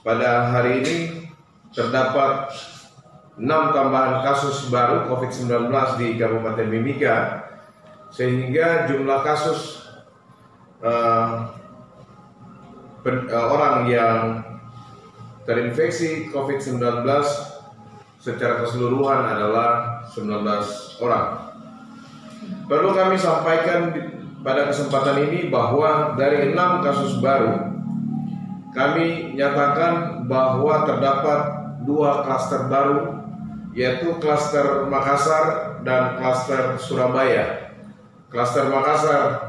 pada hari ini terdapat 6 tambahan kasus baru COVID-19 di Kabupaten Mimika, sehingga jumlah kasus orang yang terinfeksi COVID-19 secara keseluruhan adalah 19 orang. Perlu kami sampaikan pada kesempatan ini bahwa dari 6 kasus baru, kami nyatakan bahwa terdapat 2 klaster baru, yaitu klaster Makassar dan klaster Surabaya. Klaster Makassar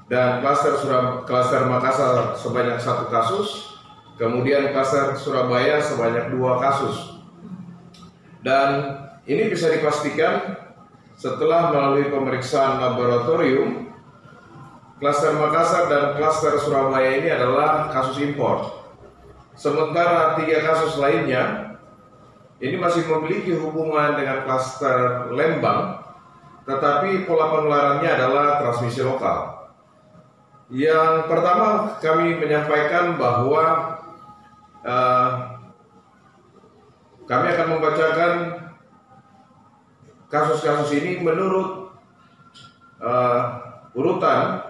dan klaster Makassar sebanyak 1 kasus, kemudian klaster Surabaya sebanyak 2 kasus. Dan ini bisa dipastikan setelah melalui pemeriksaan laboratorium, klaster Makassar dan klaster Surabaya ini adalah kasus impor. Sementara 3 kasus lainnya ini masih memiliki hubungan dengan klaster Lembang, tetapi pola penularannya adalah transmisi lokal. Yang pertama, kami menyampaikan bahwa kami akan membacakan kasus-kasus ini menurut urutan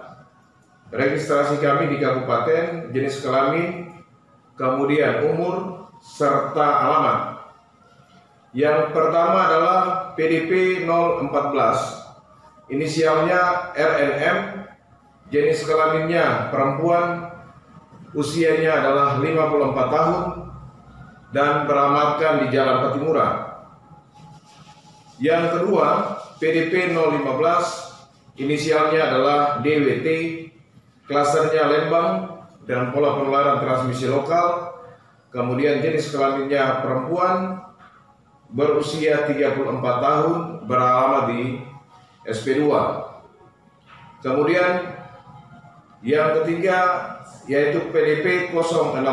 registrasi kami di kabupaten, jenis kelamin, kemudian umur, serta alamat. Yang pertama adalah PDP 014, inisialnya RNM, jenis kelaminnya perempuan, usianya adalah 54 tahun, dan beralamatkan di Jalan Patimura. Yang kedua, PDP 015, inisialnya adalah DWT, klasternya Lembang, dan pola penularan transmisi lokal, kemudian jenis kelaminnya perempuan, berusia 34 tahun, beralamat di SP2. Kemudian yang ketiga yaitu PDP 016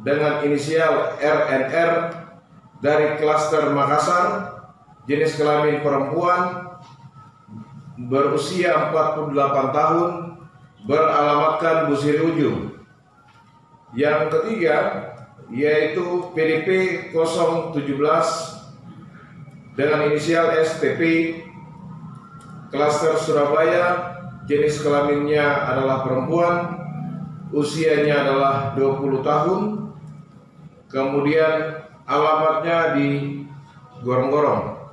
dengan inisial RNR dari klaster Makassar, jenis kelamin perempuan, berusia 48 tahun, beralamatkan Busiri Ujung. Yang ketiga yaitu PDP 017 dengan inisial STP, klaster Surabaya, jenis kelaminnya adalah perempuan, usianya adalah 20 tahun, kemudian alamatnya di Gorong-Gorong.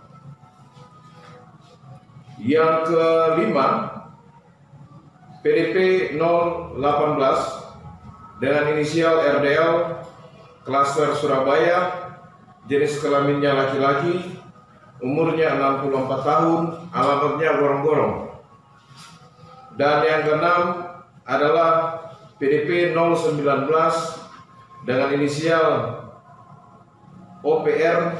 Yang kelima, PDP 018 dengan inisial RDL, klaster Surabaya, jenis kelaminnya laki-laki, umurnya 64 tahun, alamatnya Gorong-Gorong. Dan yang keenam adalah PDP 019 dengan inisial OPR,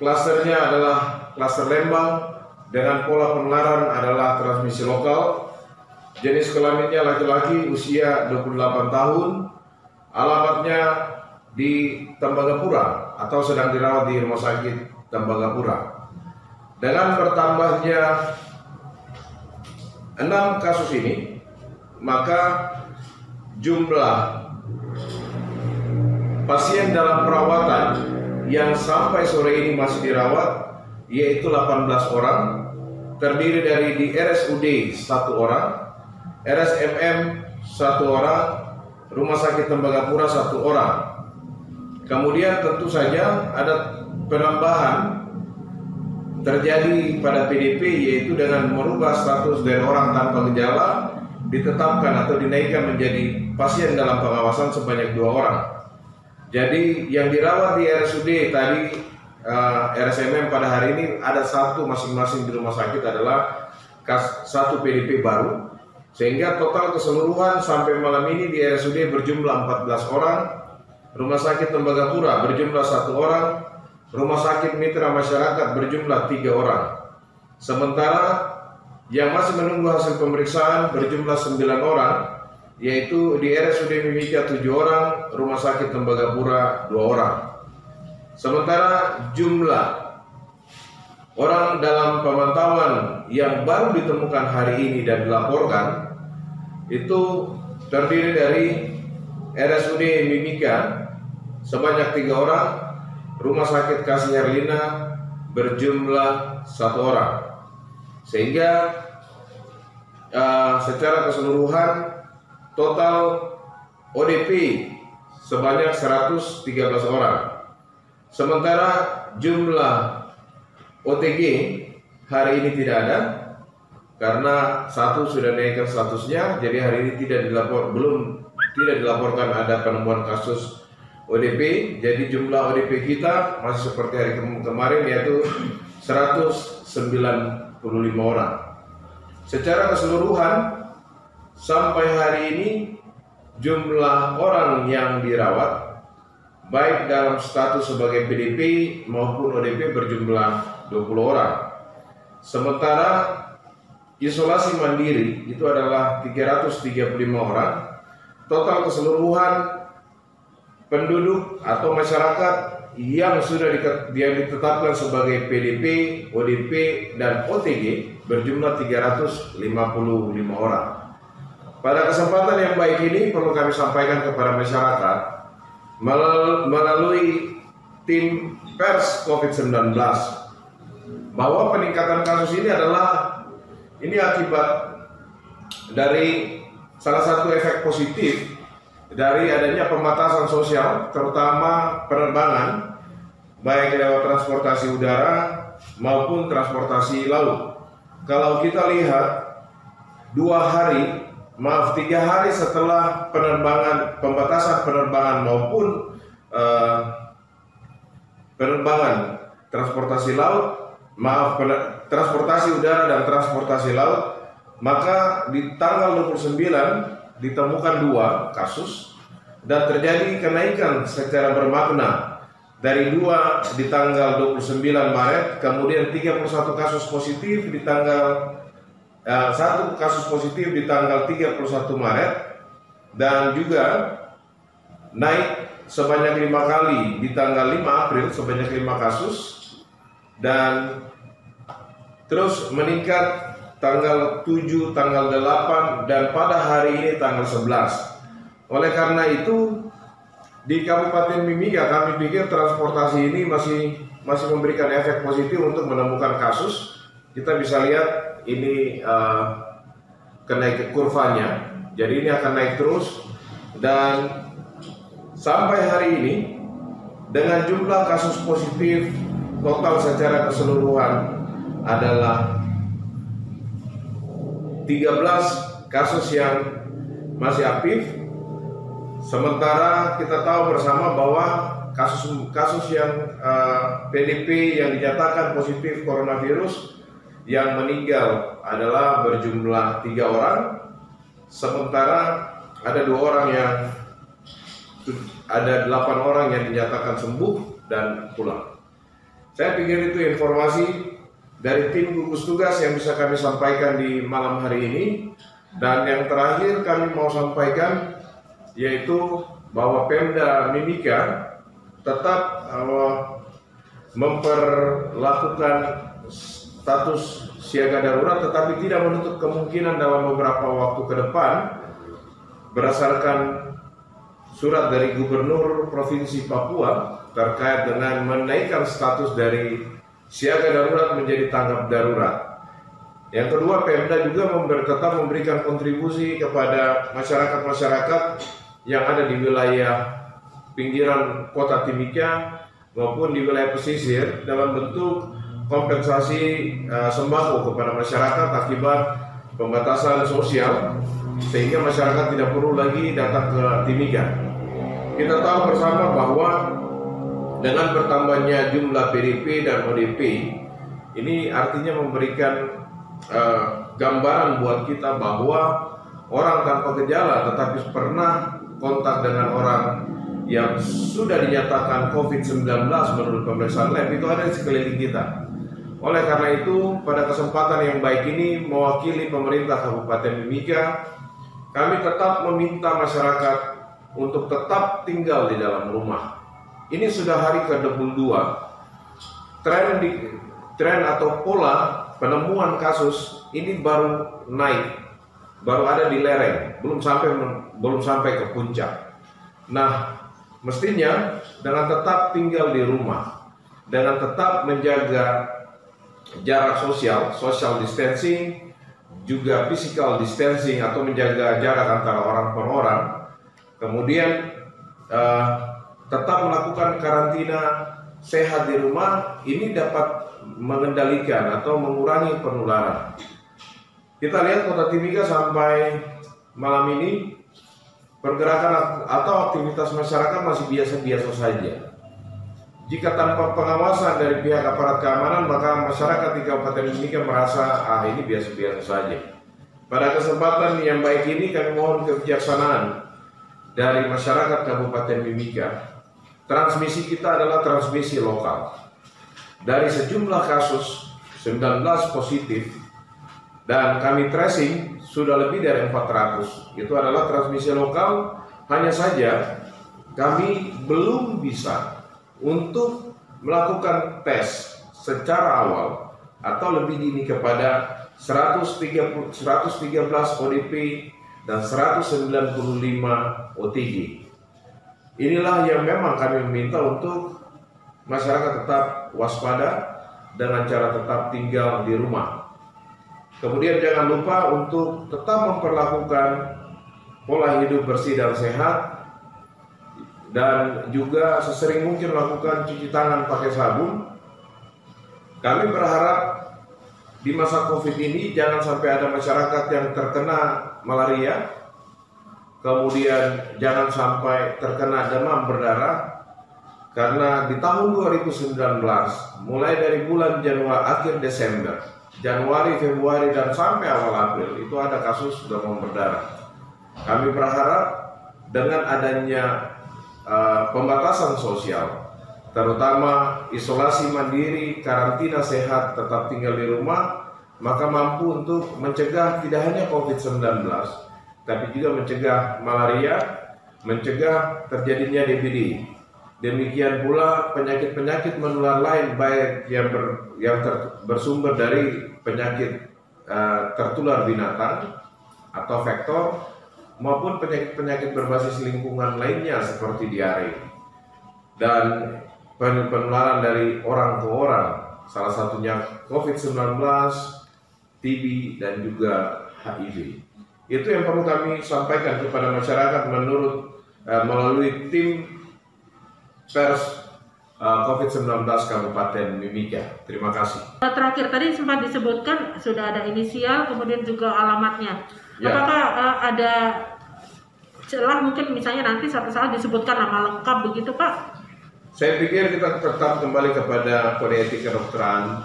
klasternya adalah klaster Lembang, dengan pola penularan adalah transmisi lokal, jenis kelaminnya laki-laki, usia 28 tahun, alamatnya di Tembagapura atau sedang dirawat di Rumah Sakit Tembagapura. Dengan bertambahnya 6 kasus ini, maka jumlah pasien dalam perawatan yang sampai sore ini masih dirawat yaitu 18 orang, terdiri dari di RSUD 1 orang, RSMM 1 orang, Rumah Sakit Tembagapura 1 orang. Kemudian tentu saja ada penambahan terjadi pada PDP, yaitu dengan merubah status dari orang tanpa gejala ditetapkan atau dinaikkan menjadi pasien dalam pengawasan sebanyak 2 orang. Jadi yang dirawat di RSUD tadi RSMM pada hari ini ada 1 masing-masing di rumah sakit adalah 1 PDP baru, sehingga total keseluruhan sampai malam ini di RSUD berjumlah 14 orang, Rumah Sakit Tembagapura berjumlah 1 orang, Rumah Sakit Mitra Masyarakat berjumlah 3 orang. Sementara yang masih menunggu hasil pemeriksaan berjumlah 9 orang, yaitu di RSUD Mimika 7 orang, Rumah Sakit Tembagapura 2 orang. Sementara jumlah orang dalam pemantauan yang baru ditemukan hari ini dan dilaporkan itu terdiri dari RSUD Mimika sebanyak 3 orang, Rumah Sakit Kasih Herlina berjumlah 1 orang, sehingga secara keseluruhan total ODP sebanyak 113 orang. Sementara jumlah OTG hari ini tidak ada karena satu sudah naikkan statusnya, jadi hari ini tidak dilaporkan ada penemuan kasus ODP. Jadi jumlah ODP kita masih seperti hari kemarin, yaitu 195 orang. Secara keseluruhan sampai hari ini jumlah orang yang dirawat baik dalam status sebagai PDP maupun ODP berjumlah 20 orang. Sementara isolasi mandiri itu adalah 335 orang. Total keseluruhan penduduk atau masyarakat yang sudah ditetapkan sebagai PDP, ODP, dan OTG berjumlah 355 orang. Pada kesempatan yang baik ini perlu kami sampaikan kepada masyarakat melalui tim pers COVID-19 bahwa peningkatan kasus ini akibat dari salah satu efek positif dari adanya pembatasan sosial, terutama penerbangan baik lewat transportasi udara maupun transportasi laut. Kalau kita lihat 3 hari setelah pembatasan penerbangan maupun penerbangan transportasi udara dan transportasi laut, maka di tanggal 29 ditemukan 2 kasus dan terjadi kenaikan secara bermakna dari 2 di tanggal 29 Maret, kemudian 31 kasus positif di tanggal 1 kasus positif di tanggal 31 Maret, dan juga naik sebanyak 5 kali di tanggal 5 April sebanyak 5 kasus, dan terus meningkat tanggal 7, tanggal 8, dan pada hari ini tanggal 11. Oleh karena itu di Kabupaten Mimika kami pikir transportasi ini masih memberikan efek positif untuk menemukan kasus. Kita bisa lihat ini kenaikan kurvanya, jadi ini akan naik terus, dan sampai hari ini dengan jumlah kasus positif total secara keseluruhan adalah 13 kasus yang masih aktif. Sementara kita tahu bersama bahwa kasus yang PDP yang dinyatakan positif coronavirus yang meninggal adalah berjumlah 3 orang, sementara ada 8 orang yang dinyatakan sembuh dan pulang. Saya pikir itu informasi dari tim gugus tugas yang bisa kami sampaikan di malam hari ini. Dan yang terakhir kami mau sampaikan yaitu bahwa Pemda Mimika tetap memperlakukan status siaga darurat, tetapi tidak menutup kemungkinan dalam beberapa waktu ke depan berdasarkan surat dari Gubernur Provinsi Papua terkait dengan menaikkan status dari siaga darurat menjadi tanggap darurat. Yang kedua, Pemda juga tetap memberikan kontribusi kepada masyarakat-masyarakat yang ada di wilayah pinggiran kota Timika maupun di wilayah pesisir dalam bentuk kompensasi sembako kepada masyarakat akibat pembatasan sosial, sehingga masyarakat tidak perlu lagi datang ke Timika. Kita tahu bersama bahwa dengan bertambahnya jumlah PDP dan ODP ini artinya memberikan gambaran buat kita bahwa orang tanpa gejala tetapi pernah kontak dengan orang yang sudah dinyatakan COVID-19 menurut pemeriksaan lab itu ada di sekeliling kita. Oleh karena itu, pada kesempatan yang baik ini mewakili pemerintah Kabupaten Mimika, kami tetap meminta masyarakat untuk tetap tinggal di dalam rumah. Ini sudah hari ke-22. Tren atau pola penemuan kasus ini baru naik, baru ada di lereng, belum sampai ke puncak. Nah, mestinya dengan tetap tinggal di rumah, dengan tetap menjaga jarak sosial, social distancing, juga physical distancing atau menjaga jarak antara orang per orang, kemudian tetap melakukan karantina sehat di rumah, ini dapat mengendalikan atau mengurangi penularan. Kita lihat Kota Timika sampai malam ini pergerakan atau aktivitas masyarakat masih biasa-biasa saja. Jika tanpa pengawasan dari pihak aparat keamanan, maka masyarakat di Kabupaten Mimika merasa ini biasa-biasa saja. Pada kesempatan yang baik ini kami mohon kebijaksanaan dari masyarakat Kabupaten Mimika. Transmisi kita adalah transmisi lokal. Dari sejumlah kasus 19 positif dan kami tracing sudah lebih dari 400. Itu adalah transmisi lokal, hanya saja kami belum bisa untuk melakukan tes secara awal atau lebih dini kepada 113 ODP dan 195 OTG. Inilah yang memang kami meminta untuk masyarakat tetap waspada dengan cara tetap tinggal di rumah. Kemudian jangan lupa untuk tetap memperlakukan pola hidup bersih dan sehat, dan juga sesering mungkin melakukan cuci tangan pakai sabun. Kami berharap di masa COVID ini jangan sampai ada masyarakat yang terkena malaria, kemudian jangan sampai terkena demam berdarah, karena di tahun 2019 mulai dari bulan Januari, akhir Desember, Januari, Februari, dan sampai awal April itu ada kasus demam berdarah. Kami berharap dengan adanya pembatasan sosial, terutama isolasi mandiri, karantina sehat, tetap tinggal di rumah, maka mampu untuk mencegah tidak hanya COVID-19, tapi juga mencegah malaria, mencegah terjadinya DBD. Demikian pula penyakit-penyakit menular lain, baik yang bersumber dari penyakit tertular binatang atau vektor, maupun penyakit-penyakit berbasis lingkungan lainnya seperti diare dan penularan dari orang ke orang, salah satunya COVID-19, TB, dan juga HIV. Itu yang perlu kami sampaikan kepada masyarakat melalui tim pers COVID-19 Kabupaten Mimika. Terima kasih. Terakhir tadi sempat disebutkan sudah ada inisial, kemudian juga alamatnya. Ya. Apakah ada celah mungkin misalnya nanti suatu saat disebutkan nama lengkap begitu Pak? Saya pikir kita tetap kembali kepada kode etik kedokteran.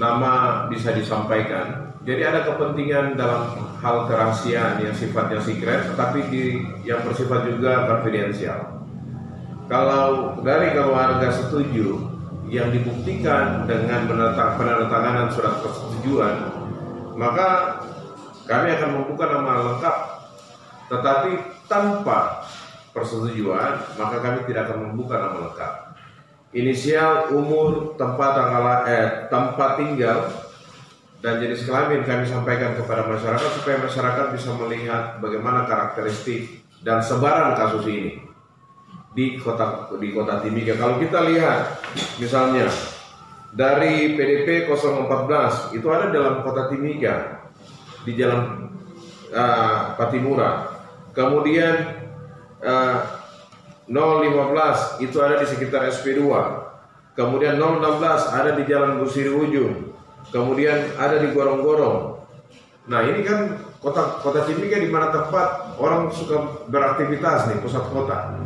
Nama bisa disampaikan. Jadi ada kepentingan dalam hal kerahasiaan yang sifatnya secret, tetapi yang bersifat juga konfidensial. Kalau dari keluarga setuju yang dibuktikan dengan penandatanganan surat persetujuan, maka kami akan membuka nama lengkap. Tetapi tanpa persetujuan, maka kami tidak akan membuka nama lengkap. Inisial, umur, tempat tinggal, dan jenis kelamin kami sampaikan kepada masyarakat supaya masyarakat bisa melihat bagaimana karakteristik dan sebaran kasus ini di kota Timika. Kalau kita lihat misalnya dari PDP 014 itu ada dalam kota Timika di Jalan Patimura. Kemudian 015 itu ada di sekitar SP2. Kemudian 016 ada di Jalan Busiri Ujung. Kemudian ada di Gorong-Gorong. Nah, ini kan kota Timika di mana tempat orang suka beraktivitas nih, pusat kota.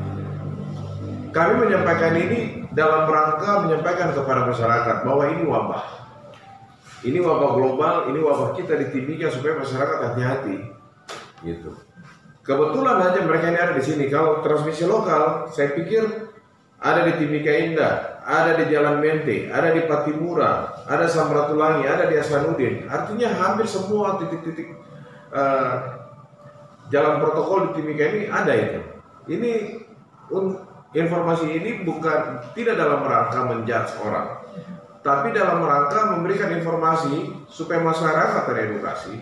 Kami menyampaikan ini dalam rangka menyampaikan kepada masyarakat bahwa ini wabah. Ini wabah global, ini wabah kita di Timika, supaya masyarakat hati-hati. Gitu. Kebetulan aja mereka ini ada di sini. Kalau transmisi lokal, saya pikir ada di Timika Indah, ada di Jalan Mente, ada di Patimura, ada Samratulangi, ada di Hasanuddin. Artinya hampir semua titik-titik jalan protokol di Timika ini ada itu. Ini informasi ini tidak dalam rangka menjudge orang, tapi dalam rangka memberikan informasi supaya masyarakat teredukasi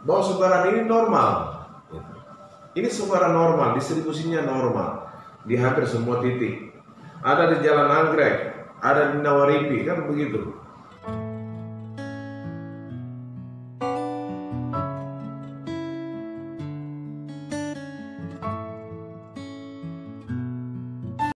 bahwa sebaran ini normal. Ini secara normal, distribusinya normal di hampir semua titik. Ada di Jalan Anggrek, ada di Nawaripi, kan begitu.